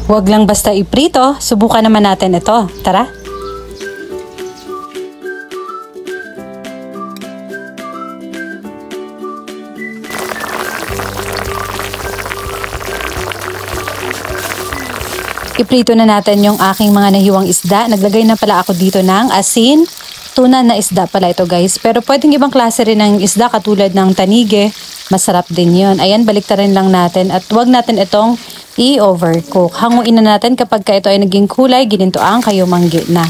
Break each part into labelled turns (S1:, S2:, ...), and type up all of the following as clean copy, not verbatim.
S1: Huwag lang basta iprito, subukan naman natin ito. Tara! Iprito na natin yung aking mga nahiwang isda. Naglagay na pala ako dito ng asin. Tuna na isda pala ito guys. Pero pwedeng ibang klase rin ng isda katulad ng tanige. Masarap din yun. Ayan, baliktarin lang natin. At huwag natin itong i-overcook. Hanguin na natin kapag ito ay naging kulay, gininto ang kayumanggi na.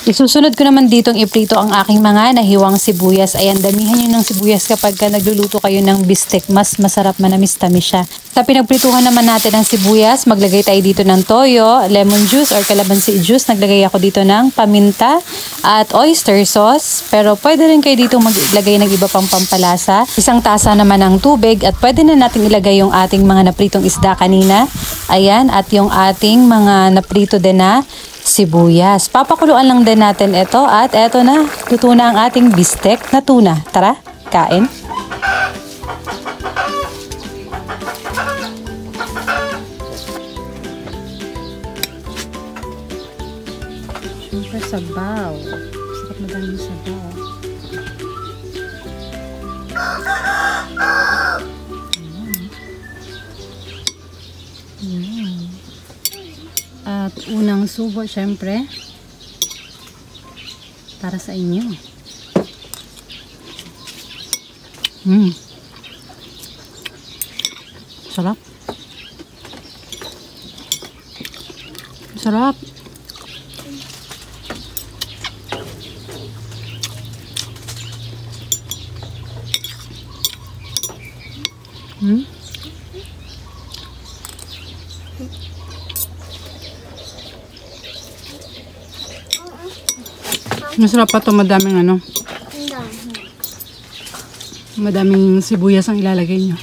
S1: Isusunod ko naman ditong iprito ang aking mga nahiwang sibuyas. Ayan, damihan nyo ng sibuyas kapag nagluluto kayo ng bistek. Mas masarap, manamis-tamis siya. Sa pinagprituhan naman natin ng sibuyas, maglagay tayo dito ng toyo, lemon juice or calamansi juice. Naglagay ako dito ng paminta at oyster sauce. Pero pwede rin kayo dito maglagay ng iba pang pampalasa. Isang tasa naman ng tubig at pwede na natin ilagay yung ating mga napritong isda kanina. Ayan, at yung ating mga naprito din na sibuyas. Papakuluan lang din natin ito at eto na, luto na ang ating bistek na tuna. Tara, kain! Siyempre sabaw. Sarap na dahil sabaw. At unang subo, syempre, para sa inyo. Sarap. Sarap. Masarap pa ito, madaming madaming sibuyas ang ilalagay nyo.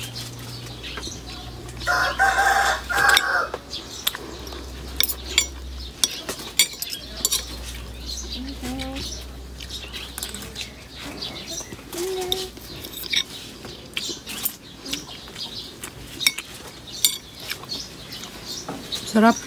S1: Sarap.